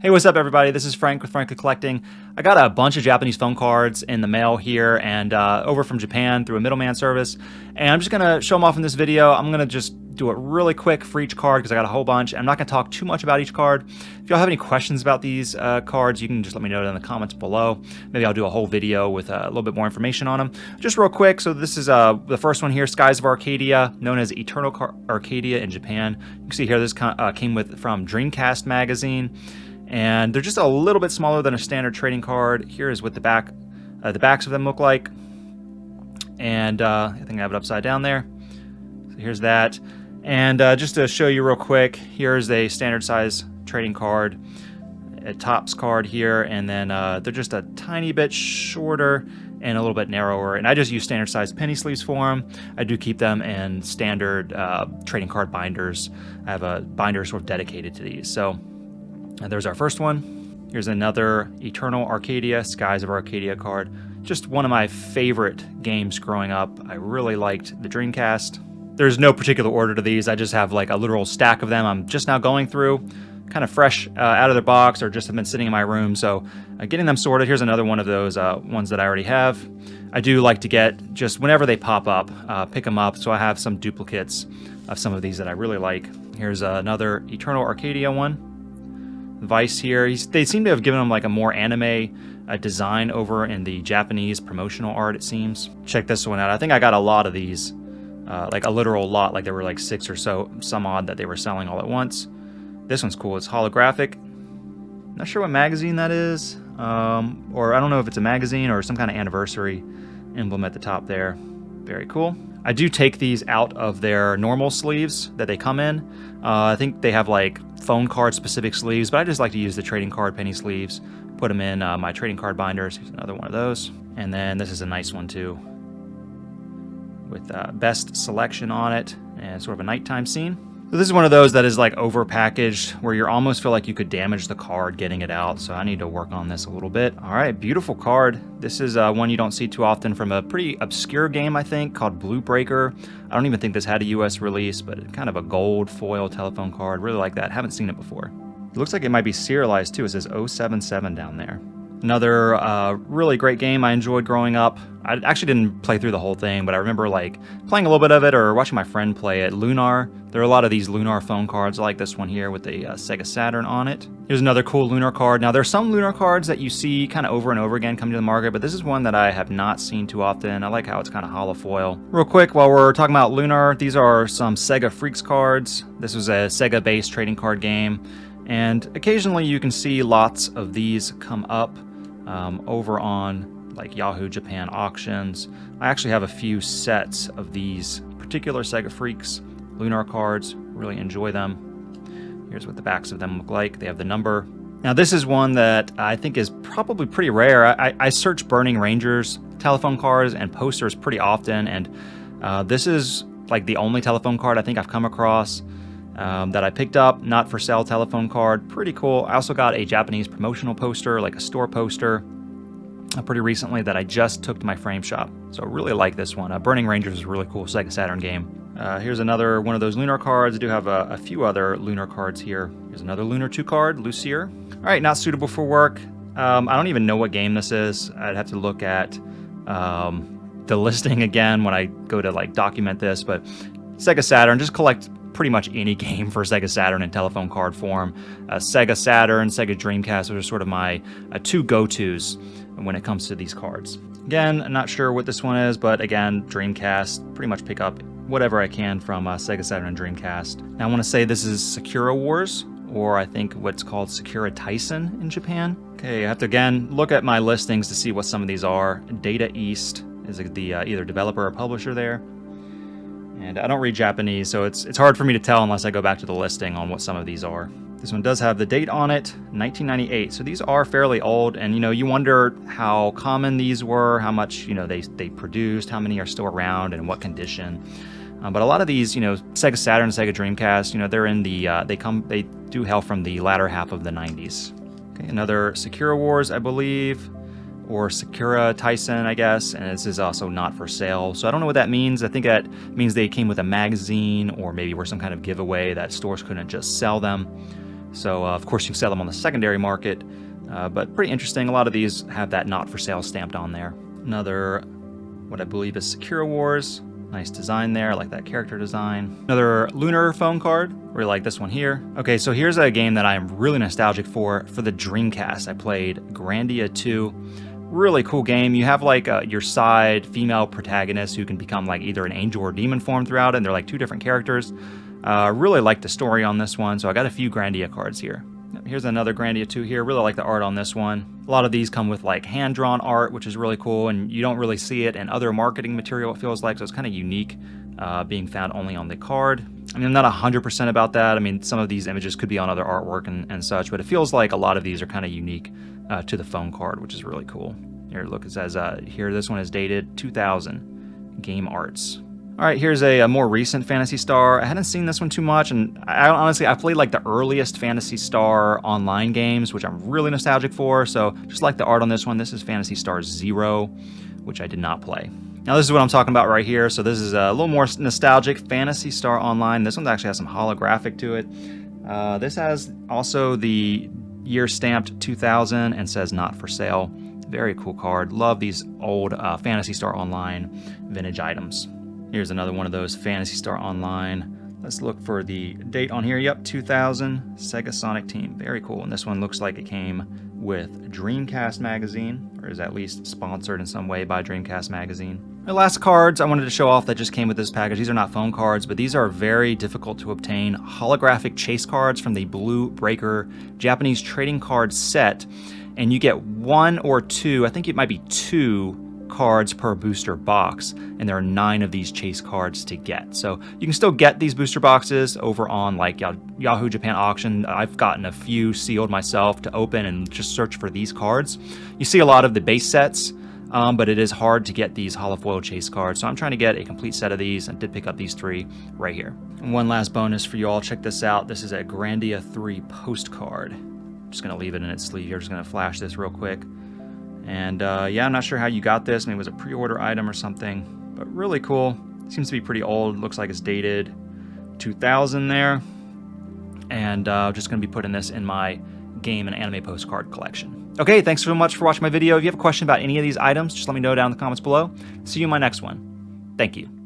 Hey, what's up, everybody? This is Frank with Frankly Collecting. I got a bunch of Japanese phone cards in the mail here and over from Japan through a middleman service. And I'm just going to show them off in this video. I'm going to just do it really quick for each card because I got a whole bunch. I'm not going to talk too much about each card. If y'all have any questions about these cards, you can just let me know in the comments below. Maybe I'll do a whole video with a little bit more information on them. Just real quick, so this is the first one here, Skies of Arcadia, known as Eternal Arcadia in Japan. You can see here this came from Dreamcast magazine. And they're just a little bit smaller than a standard trading card. Here is what the backs of them look like. And I think I have it upside down there. So here's that. And just to show you real quick, here's a standard size trading card, a Topps card here, and then they're just a tiny bit shorter and a little bit narrower. And I just use standard size penny sleeves for them. I do keep them in standard trading card binders. I have a binder sort of dedicated to these. So. And there's our first one. Here's another Eternal Arcadia, Skies of Arcadia card. Just one of my favorite games growing up. I really liked the Dreamcast. There's no particular order to these. I just have like a literal stack of them I'm just now going through, kind of fresh out of their box or just have been sitting in my room. So getting them sorted. Here's another one of those ones that I already have. I do like to get, just whenever they pop up, pick them up. So I have some duplicates of some of these that I really like. Here's another Eternal Arcadia one. Vice here. They seem to have given him like a more anime design over in the Japanese promotional art, it seems. Check this one out. I think I got a lot of these, like a literal lot, like there were like 6 or so, some odd that they were selling all at once. This one's cool. It's holographic. Not sure what magazine that is, or I don't know if it's a magazine or some kind of anniversary emblem at the top there. Very cool. I do take these out of their normal sleeves that they come in. I think they have like phone card specific sleeves, but I just like to use the trading card penny sleeves, put them in my trading card binders. Here's another one of those. And then this is a nice one too, with best selection on it and sort of a nighttime scene. So this is one of those that is like over packaged where you almost feel like you could damage the card getting it out. So I need to work on this a little bit. All right, beautiful card. This is one you don't see too often from a pretty obscure game, I think, called Blue Breaker. I don't even think this had a US release, but kind of a gold foil telephone card. Really like that. Haven't seen it before. It looks like it might be serialized too. It says 077 down there. Another really great game I enjoyed growing up. I actually didn't play through the whole thing, but I remember like playing a little bit of it or watching my friend play it. Lunar. There are a lot of these Lunar phone cards. I like this one here with the Sega Saturn on it. Here's another cool Lunar card. Now there's some Lunar cards that you see kind of over and over again come to the market, but this is one that I have not seen too often. I like how it's kind of hollow foil. Real quick, while we're talking about Lunar, these are some Sega Freaks cards. This was a Sega-based trading card game, and occasionally you can see lots of these come up over on like Yahoo Japan auctions. I actually have a few sets of these particular Sega Freaks Lunar cards. Really enjoy them. Here's what the backs of them look like. They have the number. Now this is one that I think is probably pretty rare. I search Burning Rangers telephone cards and posters pretty often, and this is like the only telephone card I think I've come across that I picked up, not for sale telephone card. Pretty cool. I also got a Japanese promotional poster, like a store poster, pretty recently that I just took to my frame shop. So I really like this one. Burning Rangers is a really cool Sega Saturn game. Here's another one of those Lunar cards. I do have a few other Lunar cards here. Here's another Lunar 2 card, Lucier. All right, not suitable for work. I don't even know what game this is. I'd have to look at the listing again when I go to like document this, but Sega Saturn, just collect pretty much any game for Sega Saturn in telephone card form. Sega Saturn, Sega Dreamcast, those are sort of my two go-tos when it comes to these cards. Again, I'm not sure what this one is, but again, Dreamcast, pretty much pick up whatever I can from Sega Saturn and Dreamcast. Now I want to say this is Sakura Wars, or I think what's called Sakura Tyson in Japan. Okay, I have to again look at my listings to see what some of these are. Data East is the either developer or publisher there. And I don't read Japanese, so it's hard for me to tell unless I go back to the listing on what some of these are. This one does have the date on it, 1998. So these are fairly old, and you wonder how common these were, how much they produced, how many are still around, and in what condition. But a lot of these, Sega Saturn, Sega Dreamcast, they're in the they do hail from the latter half of the 90s. Okay, another Sakura Wars, I believe. Or Sakura Tyson, I guess, and this is also not for sale. So I don't know what that means. I think that means they came with a magazine, or maybe were some kind of giveaway that stores couldn't just sell them. So of course you can sell them on the secondary market, but pretty interesting. A lot of these have that not for sale stamped on there. Another, what I believe is Secure Wars. Nice design there, I like that character design. Another Lunar phone card, really like this one here. Okay, so here's a game that I am really nostalgic for the Dreamcast. I played Grandia 2. Really cool game. You have like your side female protagonist who can become like either an angel or demon form throughout it, and they're like two different characters. Really like the story on this one, so I got a few Grandia cards here. Here's another Grandia 2 here. Really like the art on this one. A lot of these come with like hand-drawn art, which is really cool, and you don't really see it in other marketing material, it feels like, so it's kind of unique, being found only on the card. I mean, I'm not 100% about that. I mean, some of these images could be on other artwork and such, but it feels like a lot of these are kind of unique to the phone card, which is really cool. Here, look, it says here, this one is dated 2000, Game Arts. All right, here's a more recent Phantasy Star. I hadn't seen this one too much, and honestly, I played like the earliest Phantasy Star online games, which I'm really nostalgic for, so just like the art on this one. This is Phantasy Star Zero, which I did not play. Now this is what I'm talking about right here, so this is a little more nostalgic, Phantasy Star Online. This one actually has some holographic to it. This has also the year stamped 2000 and says not for sale. Very cool card. Love these old Phantasy Star Online vintage items. Here's another one of those Phantasy Star Online. Let's look for the date on here. Yep, 2000, Sega Sonic Team. Very cool. And this one looks like it came with Dreamcast Magazine, or is at least sponsored in some way by Dreamcast Magazine. The last cards I wanted to show off that just came with this package. These are not phone cards, but these are very difficult to obtain. Holographic chase cards from the Blue Breaker Japanese trading card set. And you get one or two, I think it might be two cards per booster box, and there are 9 of these chase cards to get. So you can still get these booster boxes over on like Yahoo Japan Auction. I've gotten a few sealed myself to open and just search for these cards. You see a lot of the base sets, but it is hard to get these holofoil chase cards. So I'm trying to get a complete set of these. I did pick up these 3 right here. And one last bonus for you all, check this out. This is a Grandia 3 postcard. I'm just gonna leave it in its sleeve here. I'm just gonna flash this real quick. And yeah, I'm not sure how you got this. Maybe it was a pre-order item or something, but really cool. Seems to be pretty old. Looks like it's dated 2000 there. And just gonna be putting this in my game and anime postcard collection. Okay, thanks so much for watching my video. If you have a question about any of these items, just let me know down in the comments below. See you in my next one. Thank you.